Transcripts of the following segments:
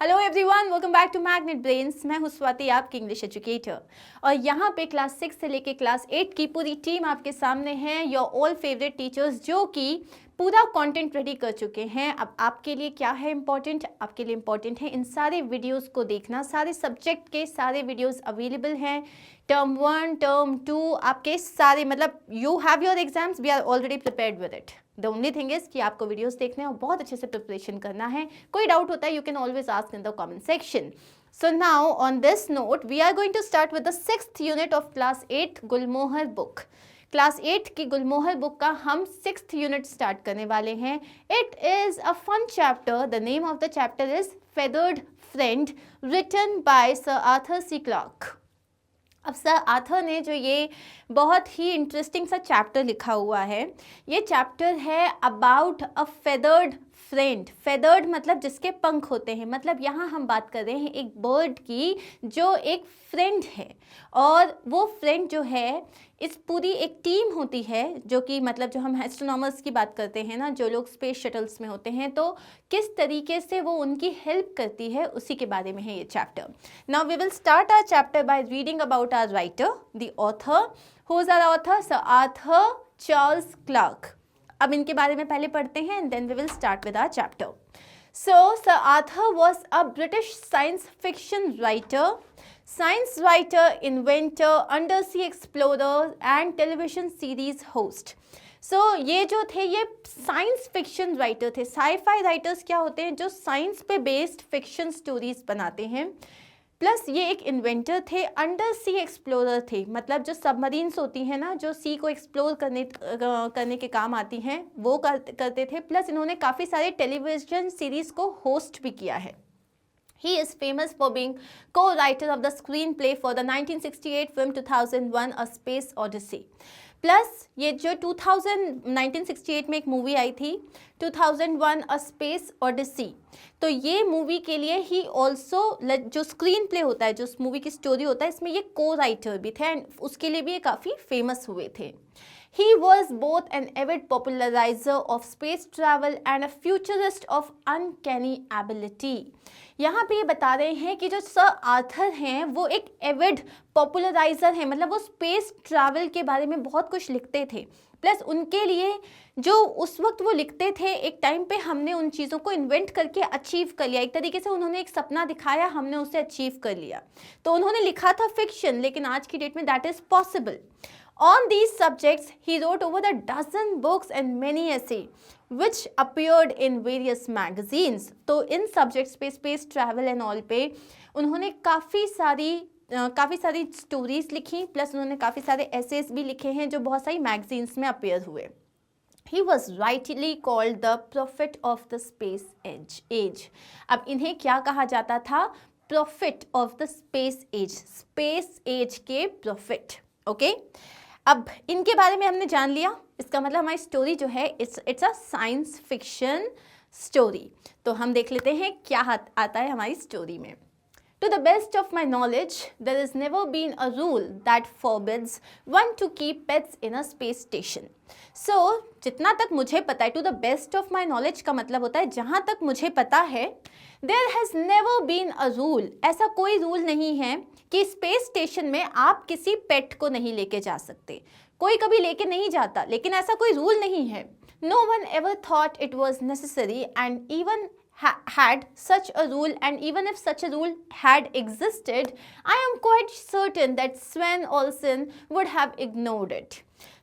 Hello everyone, welcome back to Magnet Brains. मैं हूं स्वाति, आपकी इंग्लिश एजुकेटर, और यहाँ पे क्लास 6 से लेके क्लास 8 की पूरी टीम आपके सामने है। योर ऑल फेवरेट टीचर्स जो कि पूरा कंटेंट रेडी कर चुके हैं। अब आपके लिए क्या है इम्पॉर्टेंट? आपके लिए इम्पॉर्टेंट है इन सारे वीडियोस को देखना। सारे सब्जेक्ट के सारे वीडियोस अवेलेबल हैं। टर्म 1, टर्म 2, आपके सारे, मतलब you have your exams, we are already prepared with it. The only thing is कि आपको वीडियोस देखने और बहुत अच्छे से प्रिपरेशन करना है। कोई डाउट होता है, you can always ask in the comment section. So now on this note, we are going to start with the 6th unit of class 8 Gulmohar book. Class 8 की गुलमोहर बुक का हम 6th यूनिट स्टार्ट करने वाले हैं। It is a fun chapter. The name of the chapter is feathered friend, written by sir Arthur C Clarke. अब sir Arthur ने जो ये बहुत ही इंटरेस्टिंग सा चैप्टर लिखा हुआ है, ये चैप्टर है about a feathered friend. Feathered मतलब जिसके पंख होते हैं, मतलब यहाँ हम बात कर रहे हैं एक बर्ड की जो एक फ्रेंड है। और वो फ्रेंड जो है, इस पूरी एक टीम होती है जो कि, मतलब जो हम एस्ट्रोनॉमर्स की बात करते हैं ना, जो लोग स्पेस शटल्स में होते हैं, तो किस तरीके से वो उनकी हेल्प करती है, उसी के बारे में है ये chapter. Now we will start our chapter by reading about our writer, the author. Who is our author? Sir Arthur Charles Clarke. अब इनके बारे में पहले पढ़ते हैं and then we will start with our chapter. So, Sir Arthur was a British science fiction writer, inventor, undersea explorer and television series host. So, ये जो थे ये साइंस फिक्शन राइटर थे। साई-फाई राइटर्स क्या होते हैं? जो साइंस पे बेस्ड फिक्शन स्टोरीज बनाते हैं। प्लस ये एक इन्वेंटर थे, अंडर सी एक्सप्लोरर थे, मतलब जो सबमरीन्स होती हैं ना, जो सी को एक्सप्लोर करने के काम आती हैं, वो करते थे। प्लस इन्होंने काफ़ी सारे टेलीविजन सीरीज़ को होस्ट भी किया है। He is famous for being co-writer of the screenplay for the 1968 film 2001 A Space Odyssey. Plus ये जो 1968 में एक मूवी आई थी 2001 A Space Odyssey, तो ये मूवी के लिए ही ऑल्सो जो स्क्रीन प्ले होता है, जो मूवी की स्टोरी होता है, इसमें ये को राइटर भी थे एंड उसके लिए भी ये काफ़ी फेमस हुए थे। He was both an avid popularizer of space travel and a futurist of uncanny ability. यहाँ पे ये बता रहे हैं कि जो सर आर्थर हैं वो एक एविड पॉपुलराइजर हैं, मतलब वो स्पेस ट्रैवल के बारे में बहुत कुछ लिखते थे। प्लस उनके लिए जो उस वक्त वो लिखते थे, एक टाइम पे हमने उन चीज़ों को इन्वेंट करके अचीव कर लिया। एक तरीके से उन्होंने एक सपना दिखाया, हमने उसे अचीव कर लिया। तो उन्होंने लिखा था फिक्शन, लेकिन आज की डेट में that is possible. On these subjects, he wrote over a dozen books and many essays, which appeared in various magazines. तो इन subjects पे, space travel and all पे उन्होंने काफ़ी सारी स्टोरीज लिखी, प्लस उन्होंने काफ़ी सारे essays भी लिखे हैं जो बहुत सारी magazines में appear हुए। He was rightly called the prophet of the space age. अब इन्हें क्या कहा जाता था? Prophet of the space age, space age के prophet, ओके? अब इनके बारे में हमने जान लिया। इसका मतलब हमारी स्टोरी जो है it's a science fiction story. तो हम देख लेते हैं क्या आता है हमारी स्टोरी में। To the best of my knowledge, there has never been a rule that forbids one to keep pets in a space station. So, जितना तक मुझे पता है, to the best of my knowledge का मतलब होता है जहाँ तक मुझे पता है, there has never been a rule, ऐसा कोई रूल नहीं है कि स्पेस स्टेशन में आप किसी पेट को नहीं लेके जा सकते। कोई कभी लेके नहीं जाता, लेकिन ऐसा कोई रूल नहीं है। No one ever thought it was necessary and even had such a rule, and even if such a rule had existed, I am quite certain that Sven Olsen would have ignored it.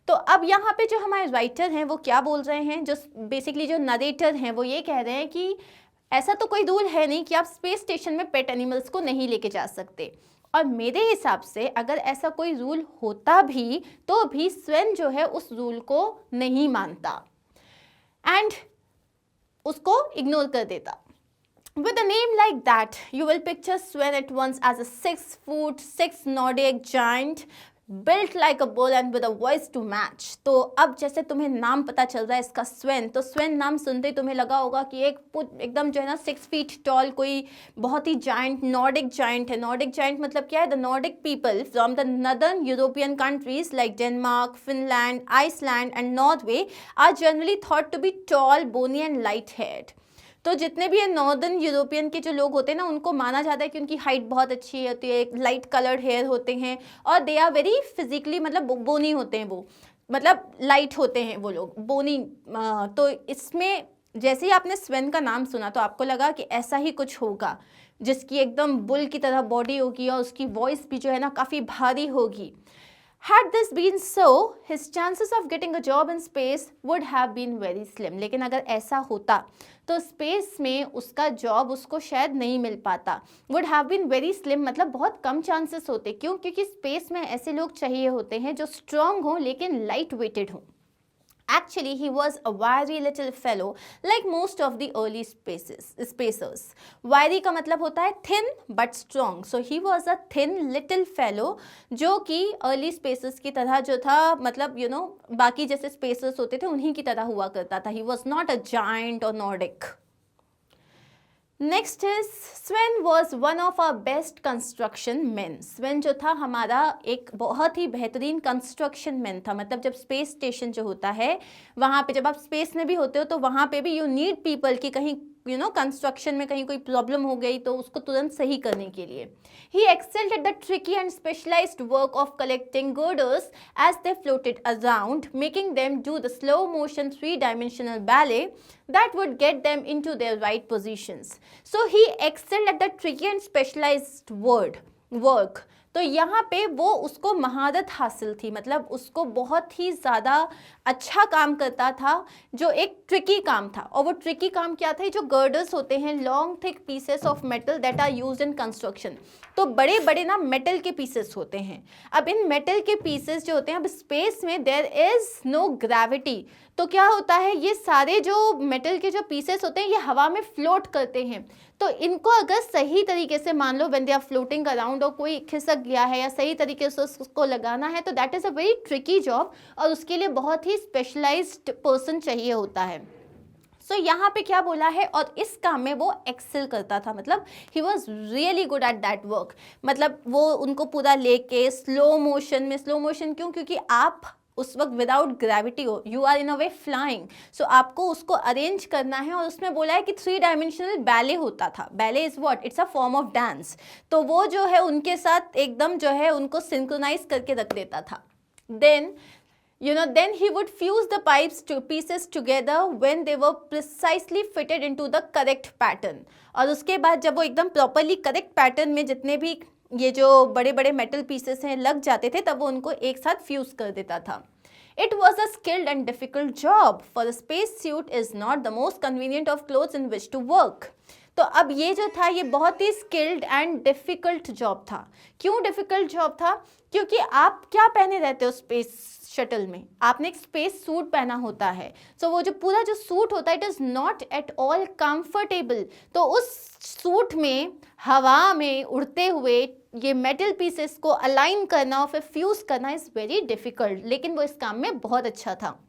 तो अब यहाँ पे जो हमारे writer हैं वो क्या बोल रहे हैं, जो बेसिकली जो नरेटर हैं वो ये कह रहे हैं कि ऐसा तो कोई रूल है नहीं कि आप स्पेस स्टेशन में पेट एनिमल्स को नहीं लेके जा सकते। और मेरे हिसाब से अगर ऐसा कोई रूल होता भी तो भी स्वेन जो है उस रूल को नहीं मानता एंड उसको इग्नोर कर देता। With a name like that, you will picture Sven at once as a 6'6" Nordic giant built like a bull and with a voice to match. तो अब जैसे तुम्हें नाम पता चल रहा है इसका स्वेन, तो स्वेन नाम सुनते ही तुम्हें लगा होगा कि एकदम जो है ना 6 feet tall कोई बहुत ही जाइंट नॉर्डिक जाइंट है। नॉर्डिक जाइंट मतलब क्या है? The Nordic people from the northern European countries like Denmark, Finland, Iceland and Norway are generally thought to be tall, bony and light haired. तो जितने भी ये नॉर्दर्न यूरोपियन के जो लोग होते हैं ना, उनको माना जाता है कि उनकी हाइट बहुत अच्छी होती है, लाइट कलर्ड हेयर होते हैं और दे आर वेरी फिजिकली, मतलब बोनी होते हैं वो, मतलब लाइट होते हैं वो लोग, बोनी। तो इसमें जैसे ही आपने स्वेन का नाम सुना तो आपको लगा कि ऐसा ही कुछ होगा, जिसकी एकदम बुल की तरह बॉडी होगी और उसकी वॉइस भी जो है ना काफ़ी भारी होगी। Had this been so, his chances of getting a job in space would have been very slim. लेकिन अगर ऐसा होता तो स्पेस में उसका जॉब उसको शायद नहीं मिल पाता। Would have been very slim मतलब बहुत कम चांसेस होते। क्यों? क्योंकि स्पेस में ऐसे लोग चाहिए होते हैं जो स्ट्रॉन्ग हों लेकिन लाइट वेटेड हों। Actually, he was a wiry little fellow like most of the early spacers. Wiry का मतलब होता है thin but strong. So he was a thin little fellow जो कि early spacers की तरह जो था, मतलब बाकी जैसे spacers होते थे उन्हीं की तरह हुआ करता था. He was not a giant or Nordic. Next is Sven was one of our best construction man. Sven जो था हमारा एक बहुत ही बेहतरीन कंस्ट्रक्शन मैन था। मतलब जब स्पेस स्टेशन जो होता है वहाँ पे, जब आप स्पेस में भी होते हो तो वहाँ पे भी यू नीड पीपल कि कहीं कंस्ट्रक्शन में कहीं कोई प्रॉब्लम हो गई तो उसको तुरंत सही करने के लिए। He excelled at the tricky and specialized work of collecting girders as they floated around, making them do the slow motion 3-dimensional ballet that would get them into their right positions. So he excelled at the tricky and specialized work. तो यहाँ पे वो उसको महारत हासिल थी, मतलब उसको बहुत ही ज़्यादा अच्छा काम करता था जो एक ट्रिकी काम था। और वो ट्रिकी काम क्या था? जो गर्डर्स होते हैं, long thick pieces of metal that are used in construction. तो बड़े बड़े ना मेटल के पीसेस होते हैं। अब इन मेटल के पीसेस जो होते हैं, अब स्पेस में देयर इज नो ग्रेविटी, तो क्या होता है, ये सारे जो मेटल के जो पीसेस होते हैं ये हवा में फ्लोट करते हैं। तो इनको अगर सही तरीके से, मान लो when they are floating around और कोई खिसक गया है या सही तरीके से उसको लगाना है, तो that is a very tricky job और उसके लिए बहुत ही स्पेशलाइज्ड पर्सन चाहिए होता है। सो यहाँ पे क्या बोला है, और इस काम में वो एक्सेल करता था, मतलब he was really good at that work. मतलब वो उनको पूरा लेके स्लो मोशन में, स्लो मोशन क्यों? क्योंकि आप उस वक्त विदाउट ग्रेविटी हो, you are in a way flying, so आपको उसको अरेंज करना है। और उसमें बोला है कि 3-dimensional बैले होता था। Ballet is what? It's a form of dance. तो वो जो है उनके साथ एकदम जो है उनको सिंक्रोनाइज करके रख देता था। Then he would fuse the pieces together when they were precisely fitted into the correct pattern. और उसके बाद जब वो एकदम प्रॉपरली करेक्ट पैटर्न में जितने भी ये जो बड़े बड़े मेटल पीसेस हैं लग जाते थे, तब वो उनको एक साथ फ्यूज कर देता था। It was a skilled and difficult job, for the space suit is not the most convenient of clothes in which to work. तो अब ये जो था ये बहुत ही स्किल्ड एंड डिफ़िकल्ट जॉब था। क्यों डिफ़िकल्ट जॉब था? क्योंकि आप क्या पहने रहते हो स्पेस शटल में? आपने एक स्पेस सूट पहना होता है। सो वो जो पूरा जो सूट होता है it is not at all comfortable. तो उस सूट में हवा में उड़ते हुए ये मेटल पीसेस को अलाइन करना और फिर फ्यूज़ करना इज़ वेरी डिफ़िकल्ट, लेकिन वो इस काम में बहुत अच्छा था।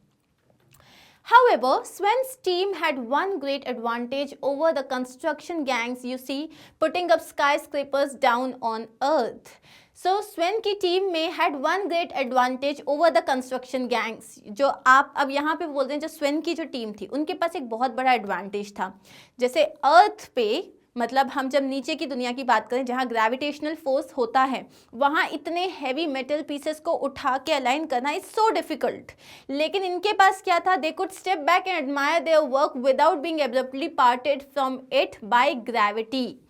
However, Sven's team had one great advantage over the construction gangs you see putting up skyscrapers down on Earth. So Sven की टीम में had one great advantage over the construction gangs. जो आप अब यहाँ पे बोलते हैं, जो स्वेन की जो टीम थी उनके पास एक बहुत बड़ा एडवांटेज था। जैसे अर्थ पे, मतलब हम जब नीचे की दुनिया की बात करें जहाँ ग्रेविटेशनल फोर्स होता है, वहाँ इतने हैवी मेटल पीसेस को उठा के अलाइन करना इज सो डिफिकल्ट। लेकिन इनके पास क्या था? They could step back and admire their work without being abruptly parted from it by gravity.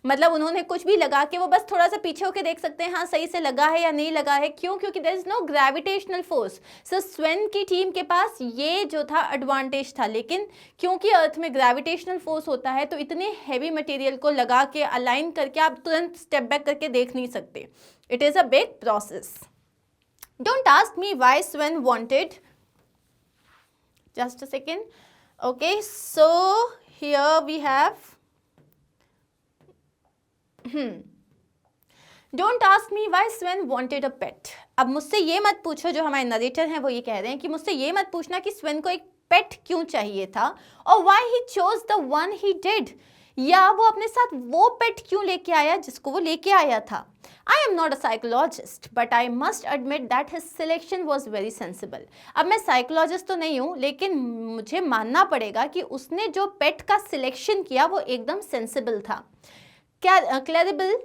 मतलब उन्होंने कुछ भी लगा के वो बस थोड़ा सा पीछे होकर देख सकते हैं, हाँ सही से लगा है या नहीं लगा है। क्यों? क्योंकि there is no gravitational force. So Sven की टीम के पास ये जो था एडवांटेज था, लेकिन क्योंकि अर्थ में ग्रेविटेशनल फोर्स होता है तो इतने हैवी मटेरियल को लगा के अलाइन करके आप तुरंत स्टेप बैक करके देख नहीं सकते। It is a big process. Don't ask me why Sven wanted, just a second. Okay, so here we have don't ask me why Sven wanted a pet. अब मुझसे ये मत पूछो, जो हमारे नरेटर हैं वो ये कह रहे हैं कि मुझसे ये मत पूछना कि स्वेन को एक पेट क्यों चाहिए था और why he chose the one he did. या वो अपने साथ वो पेट क्यों लेके आया जिसको वो लेके आया था। I am not a psychologist, but I must admit that his selection was very sensible. अब मैं साइकोलॉजिस्ट तो नहीं हूँ, लेकिन मुझे मानना पड़ेगा कि उसने जो पेट का सिलेक्शन किया वो एकदम सेंसिबल था। Claribel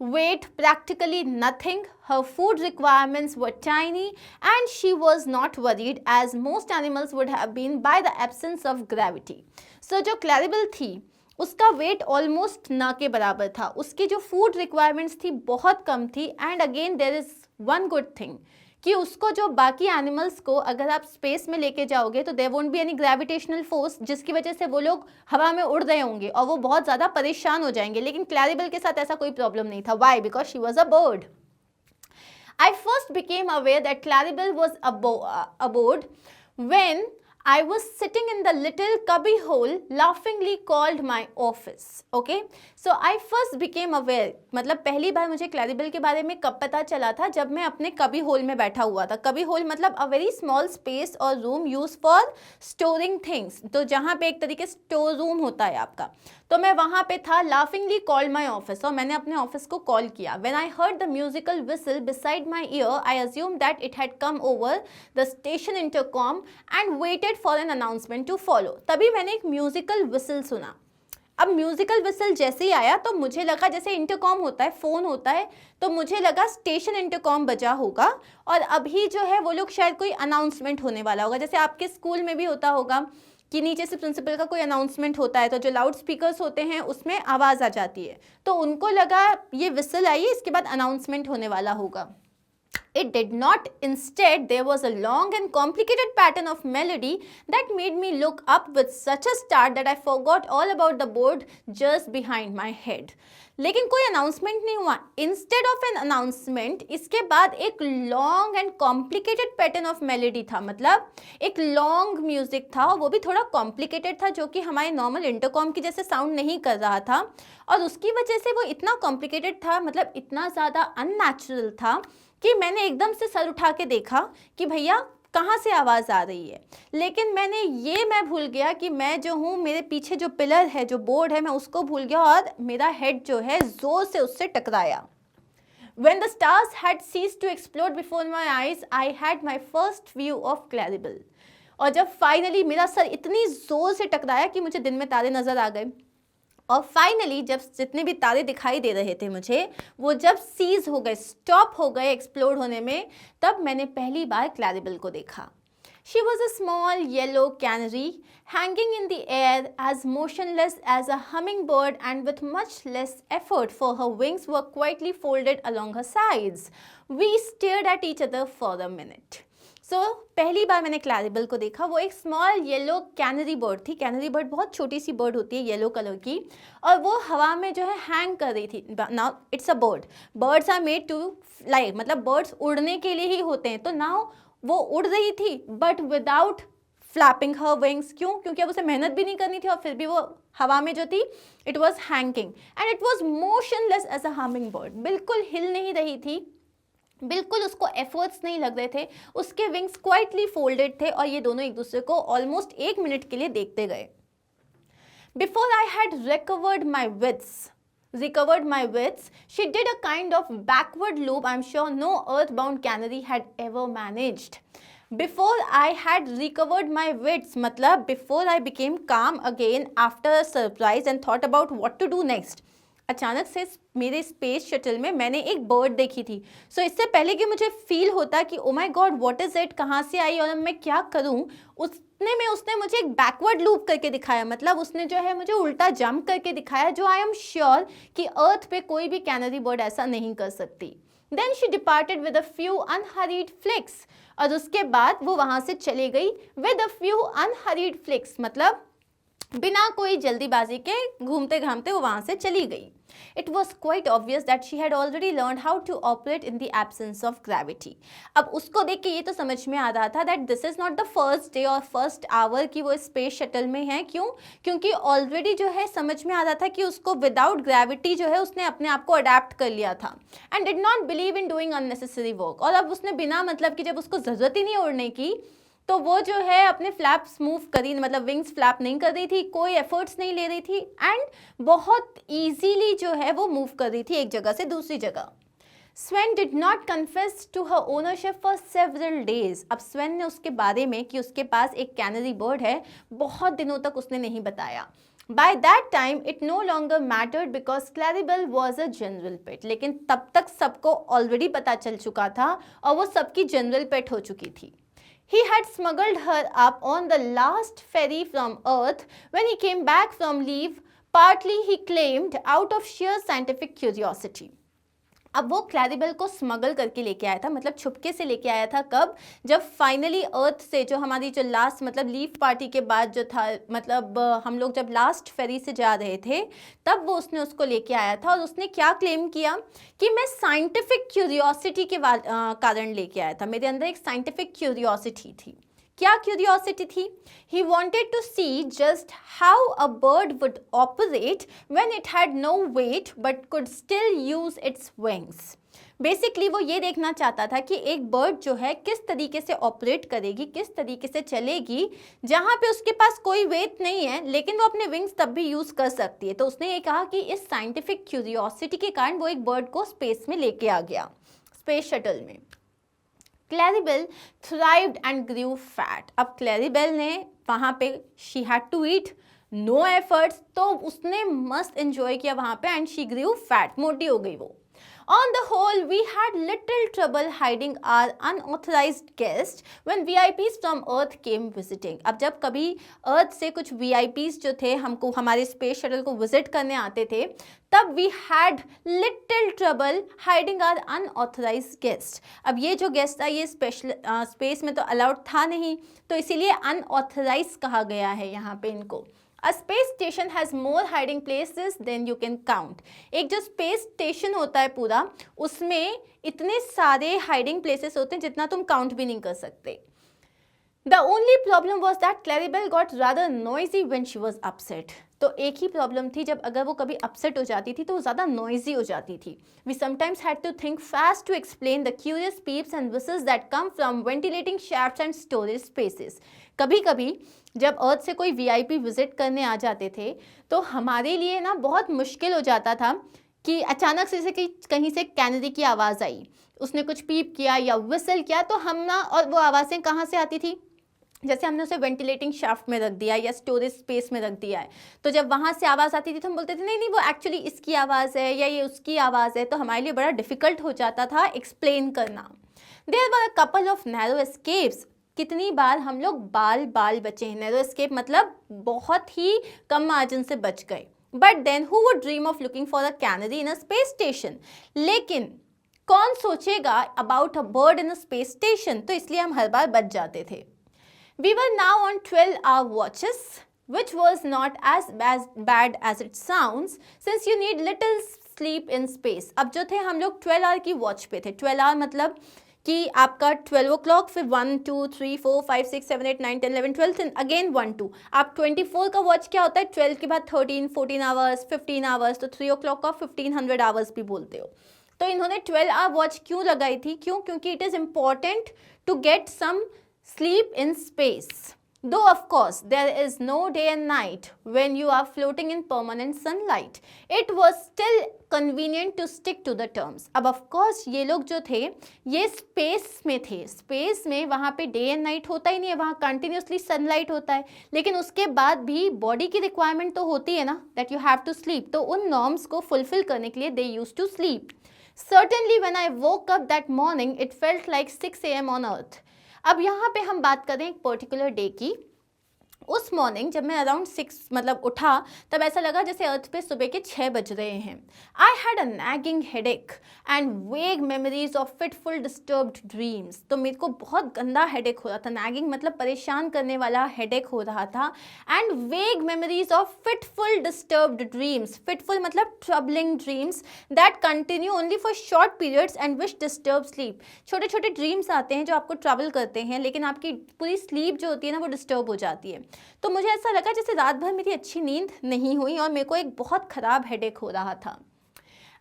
weighed practically nothing. Her food requirements were tiny and she was not worried as most animals would have been by the absence of gravity. So जो Claribel थी उसका वेट ऑलमोस्ट ना के बराबर था, उसकी जो फूड रिक्वायरमेंट्स थी बहुत कम थी। And again there is one good thing कि उसको जो बाकी एनिमल्स को अगर आप स्पेस में लेके जाओगे तो there won't be any gravitational force जिसकी वजह से वो लोग हवा में उड़ रहे होंगे और वो बहुत ज़्यादा परेशान हो जाएंगे। लेकिन क्लैरिबल के साथ ऐसा कोई प्रॉब्लम नहीं था। Why? Because she was a bird. I first became aware that Claribel was aboard when I was sitting in the little cubby hole laughingly called my office. Okay, so I first became aware, मतलब पहली बार मुझे क्लैरिबल के बारे में कब पता चला था, जब मैं अपने कबी होल में बैठा हुआ था। कबी होल मतलब अ वेरी स्मॉल स्पेस और room use for storing things, तो जहाँ पे एक तरीके स्टोर रूम होता है आपका। तो मैं वहाँ पे था। लाफिंगली कॉल्ड माई ऑफिस, और मैंने अपने ऑफिस को कॉल किया। When I heard the musical whistle beside my ear I assume that it had come over the station intercom and waited for an announcement to follow. तभी मैंने एक musical whistle सुना। अब म्यूजिकल विसल जैसे ही आया तो मुझे लगा जैसे इंटरकॉम होता है, फ़ोन होता है, तो मुझे लगा स्टेशन इंटरकॉम बजा होगा और अभी जो है वो लोग शायद कोई अनाउंसमेंट होने वाला होगा। जैसे आपके स्कूल में भी होता होगा कि नीचे से प्रिंसिपल का कोई अनाउंसमेंट होता है तो जो लाउड स्पीकर्स होते हैं उसमें आवाज़ आ जाती है, तो उनको लगा ये विसल आई है, इसके बाद अनाउंसमेंट होने वाला होगा। It did not. Instead, there was a long and complicated pattern of melody that made me look up with such a start that I forgot all about the board just behind my head. लेकिन कोई announcement नहीं हुआ। Instead of an announcement इसके बाद एक long and complicated pattern of melody था, मतलब एक लॉन्ग म्यूजिक था और वो भी थोड़ा कॉम्प्लिकेटेड था, जो कि हमारे नॉर्मल इंटरकॉम की जैसे साउंड नहीं कर रहा था। और उसकी वजह से वो इतना कॉम्प्लिकेटेड था, मतलब इतना ज़्यादा अननेचुरल था कि मैंने एकदम से सर उठा के देखा कि भैया कहाँ से आवाज़ आ रही है। लेकिन मैं भूल गया कि मैं जो हूँ, मेरे पीछे जो पिलर है, जो बोर्ड है, मैं उसको भूल गया और मेरा हेड जो है ज़ोर से उससे टकराया। When the stars had ceased to explode before my eyes, I had my first view of Claribel. और जब फाइनली मेरा सर इतनी ज़ोर से टकराया कि मुझे दिन में तारे नज़र आ गए, और फाइनली जब जितने भी तारे दिखाई दे रहे थे मुझे, वो जब सीज हो गए, स्टॉप हो गए एक्सप्लोड होने में, तब मैंने पहली बार क्लैरिबल को देखा। She was a small yellow canary hanging in the air, as motionless as a hummingbird and with much less effort, for her wings were quietly folded along her sides. We stared at each other for a minute. पहली बार मैंने क्लैरिबल को देखा। वो एक small yellow canary bird थी। Canary bird बहुत छोटी सी bird होती है येलो कलर की, और वो हवा में जो है हैंग कर रही थी। Now it's a bird, birds are made to fly, मतलब बर्ड्स उड़ने के लिए ही होते हैं। तो नाउ वो उड़ रही थी but without flapping her wings. क्यों? क्योंकि अब उसे मेहनत भी नहीं करनी थी और फिर भी वो हवा में जो थी it was hanging and it was motionless as a hummingbird. बिल्कुल हिल नहीं रही थी, बिल्कुल उसको एफर्ट्स नहीं लग रहे थे, उसके विंग्स क्वाइटली फोल्डेड थे और ये दोनों एक दूसरे को ऑलमोस्ट 1 मिनट के लिए देखते गए। Before I had recovered my wits, she did a kind of backward loop I'm sure no earthbound canary had ever managed. Before I had recovered my wits, मतलब before I became calm again after a surprise and thought about what to do next. अचानक से मेरे space shuttle में मैंने एक bird देखी थी। सो इससे पहले कि मुझे फील होता कि oh my God what is it, कहाँ से आई और मैं क्या करूँ, उसने मुझे एक बैकवर्ड लूप करके दिखाया, मतलब उसने जो है मुझे उल्टा जंप करके दिखाया, जो आई एम श्योर कि अर्थ पे कोई भी कैनरी बर्ड ऐसा नहीं कर सकती। Then she departed with a few unheard flicks, और उसके बाद वो वहाँ से चली गई with a few unheard flicks, मतलब बिना कोई जल्दीबाजी के घूमते घामते वो वहाँ से चली गई। It was quite obvious that she had already learned how to operate in the absence of gravity. अब उसको देख के ये तो समझ में आ रहा था that this is not the first day or first hour कि वो स्पेस शटल में है। क्यों? क्योंकि ऑलरेडी जो है समझ में आ रहा था कि उसको विदाउट ग्रेविटी जो है उसने अपने आप को अडेप्ट कर लिया था and did not believe in doing unnecessary work. और अब उसने बिना मतलब कि जब उसको ज़रूरत ही नहीं उड़ने की, तो वो जो है अपने फ्लैप्स मूव करी, मतलब विंग्स फ्लैप नहीं कर रही थी, कोई एफर्ट्स नहीं ले रही थी एंड बहुत इजीली जो है वो मूव कर रही थी एक जगह से दूसरी जगह। Sven did not confess to her ownership for several days. अब Sven ने उसके बारे में कि उसके पास एक कैनरी बर्ड है बहुत दिनों तक उसने नहीं बताया। By that time it no longer mattered because Claribel was a general pet. लेकिन तब तक सबको ऑलरेडी पता चल चुका था और वो सबकी जनरल पेट हो चुकी थी। He had smuggled her up on the last ferry from Earth when he came back from leave, partly he claimed out of sheer scientific curiosity. अब वो क्लैरिबेल को स्मगल करके लेके आया था, मतलब छुपके से लेके आया था। कब? जब फाइनली अर्थ से जो हमारी जो लास्ट मतलब लीव पार्टी के बाद जो था, मतलब हम लोग जब लास्ट फेरी से जा रहे थे तब वो उसने उसको लेके आया था और उसने क्या क्लेम किया कि मैं साइंटिफिक क्यूरियोसिटी के कारण लेके आया था, मेरे अंदर एक साइंटिफिक क्यूरियोसिटी थी। क्या क्यूरियोसिटी थी? He wanted to see just how a bird would operate when it had no weight but could still use its wings. Basically वो ये देखना चाहता था कि एक बर्ड जो है किस तरीके से ऑपरेट करेगी, किस तरीके से चलेगी जहाँ पे उसके पास कोई वेट नहीं है लेकिन वो अपने विंग्स तब भी यूज़ कर सकती है। तो उसने ये कहा कि इस साइंटिफिक क्यूरियोसिटी के कारण वो एक बर्ड को स्पेस में लेके आ गया, स्पेस शटल में। Claribel thrived and grew fat. अब Claribel ने वहाँ पे she had to eat, no efforts, तो उसने मस्त enjoy किया वहाँ पे and she grew fat, मोटी हो गई वो। On the whole, we had little trouble hiding our unauthorized guests when VIPs from Earth came visiting. अब जब कभी Earth से कुछ VIPs जो थे हमको हमारे स्पेस शटल को विजिट करने आते थे तब we had little trouble hiding our unauthorized guests. अब ये जो गेस्ट था ये स्पेस में तो अलाउड था नहीं, तो इसीलिए अनऑथराइज कहा गया है यहाँ पे इनको। A space station has more hiding places than you can count. एक जो स्पेस स्टेशन होता है पूरा, उसमें इतने सारे हाइडिंग प्लेसेस होते हैं जितना तुम काउंट भी नहीं कर सकते। The only problem was that Claribel got rather noisy when she was upset. तो एक ही प्रॉब्लम थी, जब अगर वो कभी अपसेट हो जाती थी तो वो ज़्यादा नॉइजी हो जाती थी। We sometimes had to think fast to explain the curious peeps and whistles that come from ventilating shafts and storage spaces. कभी कभी जब अर्थ से कोई वीआईपी विजिट करने आ जाते थे तो हमारे लिए ना बहुत मुश्किल हो जाता था कि अचानक से कहीं से कैनरी की आवाज़ आई, उसने कुछ पीप किया या विसल किया तो हम ना, और वो आवाज़ें कहाँ से आती थी, जैसे हमने उसे वेंटिलेटिंग शाफ्ट में रख दिया या स्टोरेज स्पेस में रख दिया है, तो जब वहाँ से आवाज़ आती थी तो हम बोलते थे नहीं नहीं वो एक्चुअली इसकी आवाज़ है या ये उसकी आवाज़ है, तो हमारे लिए बड़ा डिफ़िकल्ट हो जाता था एक्सप्लेन करना। There were a couple of narrow escapes. कितनी बार हम लोग बाल बचे हैं, नैरो एस्केप मतलब बहुत ही कम मार्जिन से बच गए। But then who would dream of looking for a canary in a space station, लेकिन कौन सोचेगा about a bird in a space station, तो इसलिए हम हर बार बच जाते थे। We were now on 12-hour watches, which was not as bad as it sounds, since you need little sleep in space. अब जो थे हम लोग 12 आवर की वॉच पे थे। 12 आवर मतलब कि आपका 12 o'clock, फिर 1 2 3 4 5 6 7 8 9 10 11 12 अगेन 1 2। आप 24 का वॉच क्या होता है, 12 के बाद 13 14 आवर्स 15 आवर्स, तो 3 o'clock का 1500 आवर्स भी बोलते हो। तो इन्होंने 12 आवर वॉच क्यों लगाई थी? क्योंकि it is important to get some sleep in space. Though of course there is no day and night when you are floating in permanent sunlight, it was still convenient to stick to the terms. अब of course ये लोग जो थे ये space में थे, space में वहाँ पे डे एंड नाइट होता ही नहीं है, वहाँ कंटिन्यूसली सनलाइट होता है, लेकिन उसके बाद भी बॉडी की रिक्वायरमेंट तो होती है ना, that you have to sleep, तो उन नॉर्म्स को फुलफिल करने के लिए they use to sleep. Certainly when I woke up that morning it felt like 6 AM on earth. अब यहाँ पे हम बात करें एक पर्टिकुलर डे की। उस मॉर्निंग जब मैं अराउंड 6 मतलब उठा तब ऐसा लगा जैसे अर्थ पे सुबह के 6 बज रहे हैं। I had a nagging headache and vague memories of fitful disturbed dreams. तो मेरे को बहुत गंदा हेडेक हो रहा था, नैगिंग मतलब परेशान करने वाला हेडेक हो रहा था, and vague memories of fitful disturbed dreams. Fitful मतलब troubling dreams that continue only for short periods and which disturb sleep. छोटे छोटे ड्रीम्स आते हैं जो आपको ट्रबल करते हैं लेकिन आपकी पूरी स्लीप जो होती है ना वो डिस्टर्ब हो जाती है। तो मुझे ऐसा लगा जैसे रात भर मेरी अच्छी नींद नहीं हुई और मेरे को एक बहुत ख़राब हेडेक हो रहा था।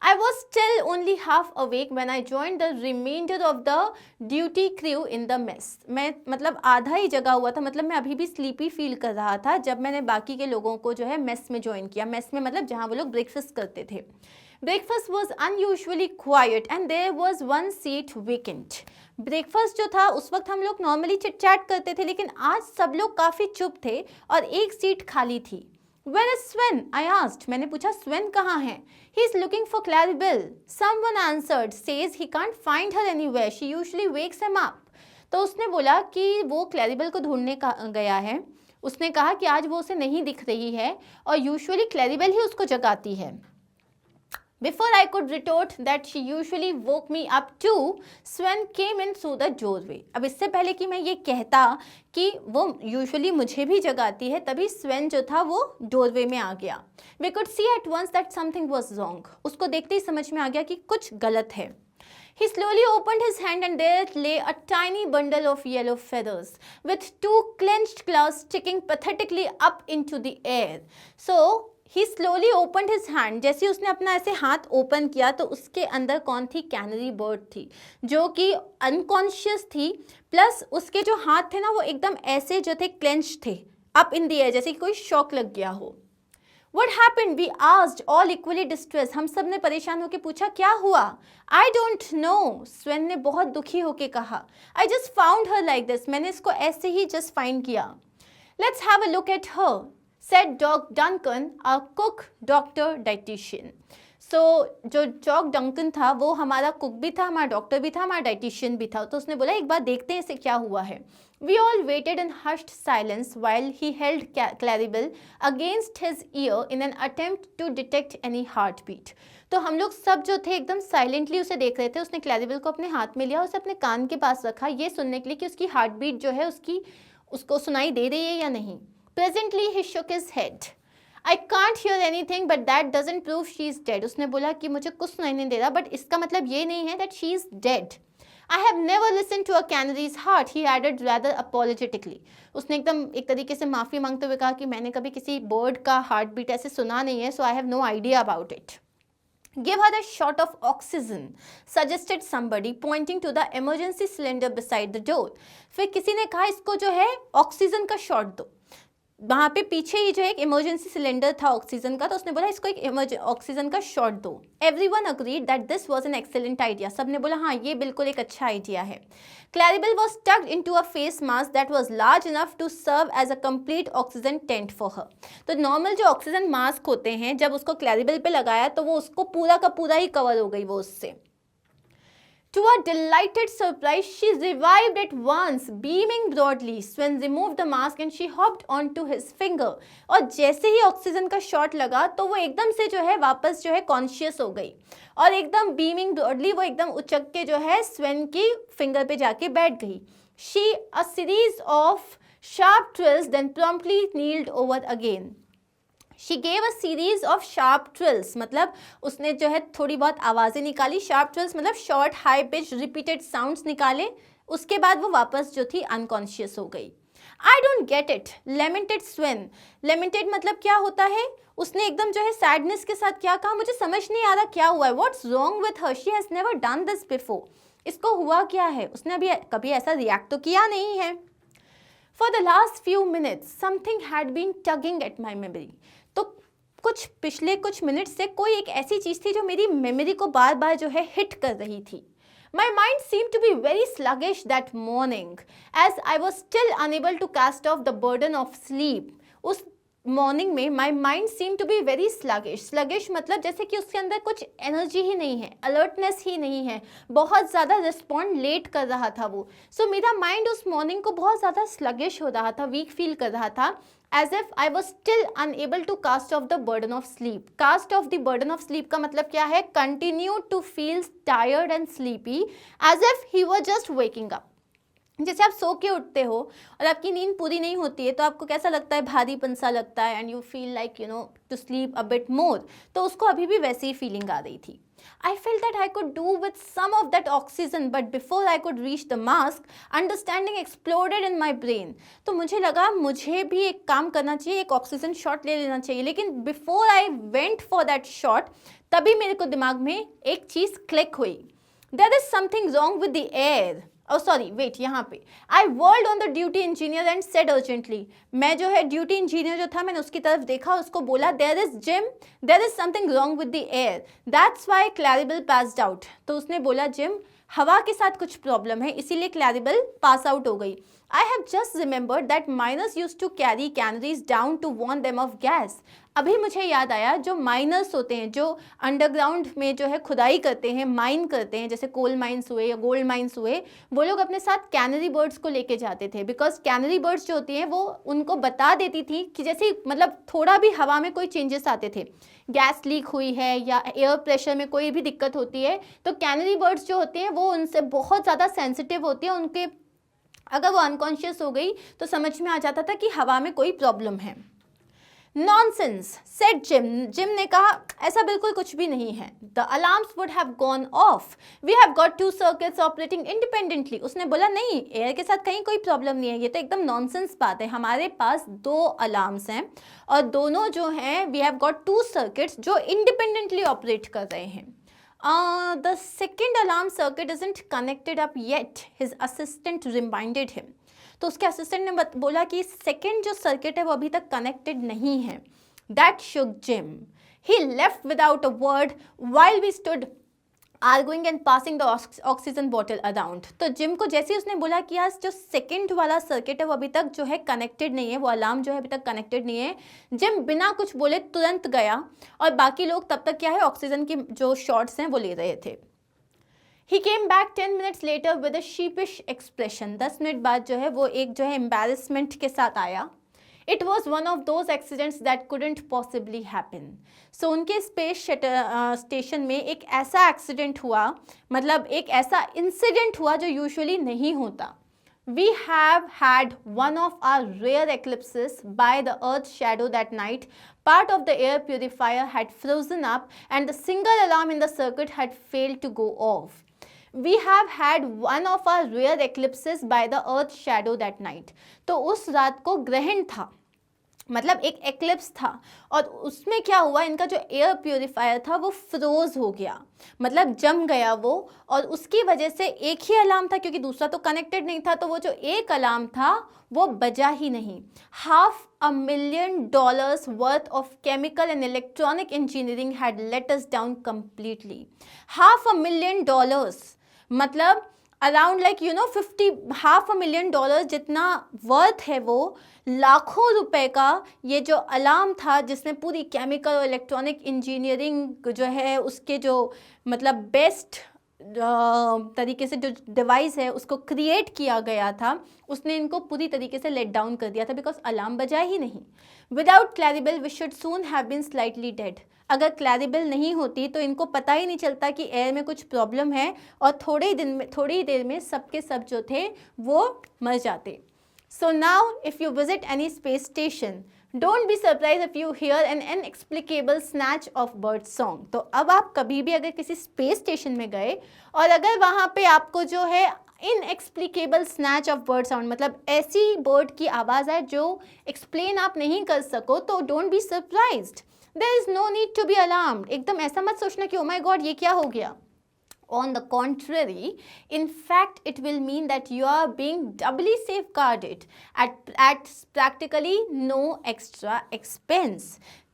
I was still only half awake when I joined the remainder of the duty crew in the mess. मैं मतलब आधा ही जगा हुआ था, मतलब मैं अभी भी स्लीपी फील कर रहा था जब मैंने बाकी के लोगों को जो है मेस में ज्वाइन किया. मेस में मतलब जहाँ वो लोग ब्रेकफास्ट करते थे. Breakfast was unusually quiet and there was one seat vacant. Breakfast जो था उस वक्त हम लोग नॉर्मली चिट चैट करते थे, लेकिन आज सब लोग काफ़ी चुप थे और एक सीट खाली थी. Where is Sven? I asked. मैंने पूछा स्वेन कहाँ है? He is looking for Claribel. Someone answered, says he can't find her anywhere. She usually wakes him up. तो उसने बोला कि वो क्लैरिबल को ढूंढने गया है. उसने कहा कि आज वो उसे नहीं दिख रही है और यूजुअली क्लैरिबल ही उसको जगाती है. Before I could retort that she usually woke me up too, Sven came in through the doorway. अब इससे पहले कि मैं ये कहता कि वो यूजुअली मुझे भी जगाती है, तभी स्वेन जो था वो डोरवे में आ गया. We could see at once that something was wrong. उसको देखते ही समझ में आ गया कि कुछ गलत है. He slowly opened his hand and there lay a tiny bundle of yellow feathers with two clenched claws sticking pathetically up into the air. So he slowly opened his hand. जैसे उसने अपना ऐसे हाथ ओपन किया तो उसके अंदर कौन थी? कैनरी बर्ड थी, जो कि अनकॉन्शियस थी. प्लस उसके जो हाथ थे ना वो एकदम ऐसे जो थे क्लेंच थे अप इन द एयर, जैसे कि कोई शॉक लग गया हो. What happened? We asked, all equally distressed. हम सब ने परेशान होकर पूछा क्या हुआ? I don't know. स्वेन ने बहुत दुखी होकर कहा. I just found her like this. मैंने इसको ऐसे ही just find किया. Let's have a look at her, said Doc Duncan, a cook, doctor, dietitian. So जो डॉग डंकन था वो हमारा कुक भी था, हमारा डॉक्टर भी था, हमारा डाइटिशियन भी था. तो उसने बोला एक बार देखते हैं इसे क्या हुआ है. We all waited in hushed silence while he held Claribel against his ear in an attempt to detect any heartbeat. तो हम लोग सब जो थे एकदम साइलेंटली उसे देख रहे थे. उसने क्लैरिबल को अपने हाथ में लिया, उसे अपने कान के पास रखा ये सुनने के लिए कि उसकी हार्ट बीट जो है उसको सुनाई दे रही है या नहीं. Presently he shook his head. I can't hear anything, but that doesn't prove she is dead. उसने बोला कि मुझे कुछ सुनाई नहीं दे रहा, but इसका मतलब ये नहीं है that she is dead. I have never listened to a canary's heart, he added rather apologetically. उसने एकदम एक तरीके से माफ़ी मांगते हुए कहा कि मैंने कभी किसी बर्ड का हार्ट बीट ऐसे सुना नहीं है, so I have no idea about it. Give her a shot of oxygen, suggested somebody, pointing to the emergency cylinder beside the door. फिर किसी ने कहा इसको जो है ऑक्सीजन का शॉट दो. वहाँ पे पीछे ही जो एक इमरजेंसी सिलेंडर था ऑक्सीजन का, तो उसने बोला इसको एक ऑक्सीजन का शॉट दो. Everyone agreed that this was an excellent idea. सब ने बोला हाँ ये बिल्कुल एक अच्छा आइडिया है. Claribel was tucked into a face mask that was large enough to serve as a complete oxygen tent for her. तो नॉर्मल जो ऑक्सीजन मास्क होते हैं जब उसको क्लैरिबल पे लगाया तो वो उसको पूरा का पूरा ही कवर हो गई वो उससे. To her delighted surprise, she revived at once, beaming broadly. Sven removed the mask and she hopped onto his finger. और जैसे ही ऑक्सीजन का शॉट लगा तो वो एकदम से जो है वापस जो है कॉन्शियस हो गई और एकदम बीमिंग ब्रॉडली वो एकदम उचक के जो है स्वेन की फिंगर पे जाके बैठ गई. She a series of sharp trills then promptly kneeled over again. She gave a series of sharp trills. मतलब उसने जो है थोड़ी बहुत आवाज़ें निकाली. sharp trills मतलब short high pitch repeated sounds निकाले. उसके बाद वो वापस जो थी unconscious हो गई. I don't get it, lamented Sven. Lamented मतलब क्या होता है? उसने एकदम जो है sadness के साथ क्या कहा, मुझे समझ नहीं आ रहा क्या हुआ है. What's wrong with her? She has never done this before. इसको हुआ क्या है? उसने अभी कभी ऐसा रिएक्ट तो किया नहीं है. For the last few minutes, something had been tugging at my memory. तो पिछले कुछ मिनट से कोई एक ऐसी चीज़ थी जो मेरी मेमोरी को बार बार जो है हिट कर रही थी. My mind seemed to be very sluggish that morning, as I was still unable to cast off the burden of sleep. उस मॉर्निंग में my mind seem to be very sluggish. Sluggish मतलब जैसे कि उसके अंदर कुछ एनर्जी ही नहीं है, अलर्टनेस ही नहीं है, बहुत ज़्यादा रिस्पॉन्ड लेट कर रहा था वो. सो मेरा माइंड उस मॉर्निंग को बहुत ज़्यादा स्लगिश हो रहा था, वीक फील कर रहा था, as if I was still unable to cast off the burden of sleep. Cast off the burden of sleep का मतलब क्या है? Continue to feel tired and sleepy as if he was just waking up. जैसे आप सो के उठते हो और आपकी नींद पूरी नहीं होती है तो आपको कैसा लगता है? भारीपन सा लगता है and you feel like to sleep a bit more. तो उसको अभी भी वैसी ही फीलिंग आ रही थी. I felt that I could do with some of that oxygen, but before I could reach the mask, understanding exploded in my brain. तो मुझे लगा मुझे भी एक काम करना चाहिए, एक ऑक्सीजन शॉट ले लेना चाहिए. लेकिन before I went for that shot, तभी मेरे को दिमाग में एक चीज़ क्लिक हुई, there is something wrong with the air. Oh sorry, wait, यहाँ पे I whirled on the duty engineer and said urgently, मैं जो है ड्यूटी इंजीनियर जो था मैंने उसकी तरफ देखा, उसको बोला there is Jim, there is something wrong with the air, that's why Claribel passed out। तो उसने बोला जिम, हवा के साथ कुछ प्रॉब्लम है इसीलिए क्लैरिबल पास आउट हो गई। I have just remembered that miners used to carry canaries down to warn them of gas। अभी मुझे याद आया जो माइनर्स होते हैं, जो अंडरग्राउंड में जो है खुदाई करते हैं, माइन करते हैं, जैसे कोल माइंस हुए या गोल्ड माइंस हुए, वो लोग अपने साथ कैनरी बर्ड्स को लेके जाते थे, बिकॉज कैनरी बर्ड्स जो होती हैं वो उनको बता देती थी कि जैसे मतलब थोड़ा भी हवा में कोई चेंजेस आते थे, गैस लीक हुई है या एयर प्रेशर में कोई भी दिक्कत होती है, तो कैनरी बर्ड्स जो होती हैं वो उनसे बहुत ज़्यादा सेंसिटिव होती है, उनके अगर वो अनकॉन्शियस हो गई तो समझ में आ जाता था कि हवा में कोई प्रॉब्लम है। नॉनसेंस सेड जिम, जिम ने कहा ऐसा बिल्कुल कुछ भी नहीं है। The alarms would have gone off, we have got 2 circuits operating independently. उसने बोला नहीं, एयर के साथ कहीं कोई प्रॉब्लम नहीं है, ये तो एकदम नॉनसेंस बात है, हमारे पास 2 अलार्म्स हैं और दोनों जो हैं वी हैव गॉट 2 सर्किट्स जो इंडिपेंडेंटली ऑपरेट कर रहे हैं। The second alarm circuit isn't connected up yet, his assistant reminded him। तो उसके असिस्टेंट ने बोला कि सेकेंड जो सर्किट है वो अभी तक कनेक्टेड नहीं है। That shook Jim. He left without a word while we stood arguing and passing the oxygen bottle around। तो जिम को जैसे ही उसने बोला कि यार जो सेकंड वाला सर्किट है वो अभी तक जो है कनेक्टेड नहीं है, वो अलार्म जो है अभी तक कनेक्टेड नहीं है, जिम बिना कुछ बोले तुरंत गया और बाकी लोग तब तक क्या है ऑक्सीजन की जो शॉट्स हैं वो ले रहे थे। He came back 10 minutes later with a sheepish expression। 10 minute बाद जो है वो एक जो है embarrassment के साथ आया। It was one of those accidents that couldn't possibly happen। So उनके स्पेस स्टेशन में एक ऐसा एक्सीडेंट हुआ, मतलब एक ऐसा इंसिडेंट हुआ जो यूजुअली नहीं होता। We have had one of our rare eclipses by the Earth's shadow that night। Part of the air purifier had frozen up and the single alarm in the circuit had failed to go off। We have had one of our rare eclipses by the Earth's shadow that night। तो उस रात को ग्रहण था, मतलब एक eclipse था और उसमें क्या हुआ, इनका जो एयर प्योरीफायर था वो फ्रोज हो गया, मतलब जम गया वो, और उसकी वजह से एक ही अलार्म था क्योंकि दूसरा तो कनेक्टेड नहीं था, तो वो जो एक अलार्म था वो बजा ही नहीं। $500,000 worth of chemical and electronic engineering had let us down completely. $500,000 मतलब अराउंड लाइक यू नो $500,000 जितना वर्थ है वो, लाखों रुपए का ये जो अलार्म था जिसने पूरी केमिकल और इलेक्ट्रॉनिक इंजीनियरिंग जो है उसके जो मतलब बेस्ट तरीके से जो डिवाइस है उसको क्रिएट किया गया था, उसने इनको पूरी तरीके से लेट डाउन कर दिया था बिकॉज अलार्म बजा ही नहीं। Without Claribel we should soon have been slightly dead. अगर क्लैरिबल नहीं होती तो इनको पता ही नहीं चलता कि एयर में कुछ प्रॉब्लम है और थोड़ी देर में सबके सब जो थे वो मर जाते। So now if you visit any space station, don't be surprised if you hear an inexplicable snatch of bird song। तो अब आप कभी भी अगर किसी स्पेस स्टेशन में गए और अगर वहाँ पे आपको जो है inexplicable snatch of bird sound, मतलब ऐसी बर्ड की आवाज़ है जो एक्सप्लेन आप नहीं कर सको, तो don't be surprised, there is no need to be alarmed. एकदम ऐसा मत सोचना कि ओ माय गॉड ये क्या हो गया। On the contrary, in fact, it will mean that you are being doubly safeguarded at practically no extra expense।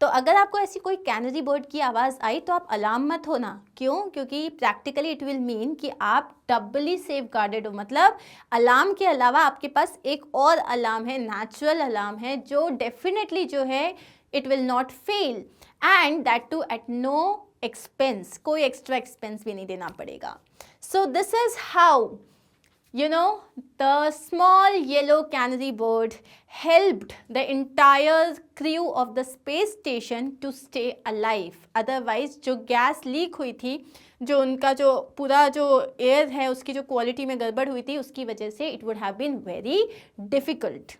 तो अगर आपको ऐसी कोई कैनरी बर्ड की आवाज़ आई तो आप अलार्म मत होना। क्यों? क्योंकि प्रैक्टिकली इट विल मीन कि आप डबली सेफ गार्डेड हो, मतलब अलार्म के अलावा आपके पास एक और अलार्म है, नेचुरल अलार्म है जो डेफिनेटली जो है it will not fail and that too at no expense, कोई एक्स्ट्रा एक्सपेंस भी नहीं देना पड़ेगा। So this is how you know the small yellow canary bird helped the entire crew of the space station to stay alive। otherwise जो gas leak हुई थी, जो उनका जो पूरा जो एयर है उसकी जो क्वालिटी में गड़बड़ हुई थी उसकी वजह से it would have been very difficult।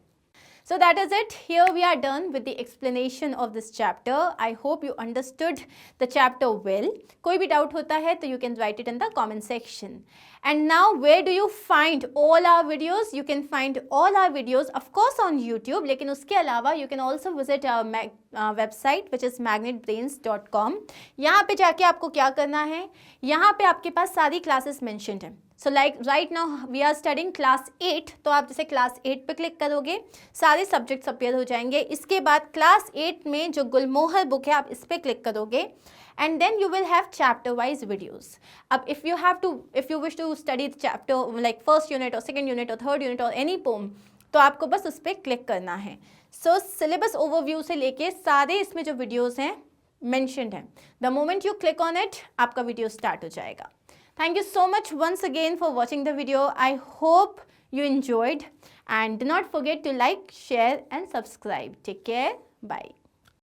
So that is it. Here we are done with the explanation of this chapter. I hope you understood the chapter well. कोई भी doubt होता है तो you can write it in the comment section. And now where do you find all our videos? You can find all our videos of course on YouTube. लेकिन उसके अलावा you can also visit our website which is magnetbrains.com. यहाँ पे जाके आपको क्या करना है? यहाँ पे आपके पास सारी classes mentioned हैं. So like right now we are studying class 8, तो आप जैसे क्लास 8 पे क्लिक करोगे सारे सब्जेक्ट्स अपीयर हो जाएंगे. इसके बाद क्लास 8 में जो गुलमोहर बुक है आप इस पर क्लिक करोगे and then you will have chapter wise videos. अब if you wish to study chapter like first unit और सेकेंड यूनिट और थर्ड यूनिट और एनी पोम, तो आपको बस उस पर क्लिक करना है. सो सिलेबस ओवरव्यू से लेके सारे इसमें जो वीडियोज़ हैं मैंशनड हैं. The moment you click on it आपका वीडियो स्टार्ट हो जाएगा. Thank you so much once again for watching the video. I hope you enjoyed and do not forget to like, share and subscribe. Take care. Bye.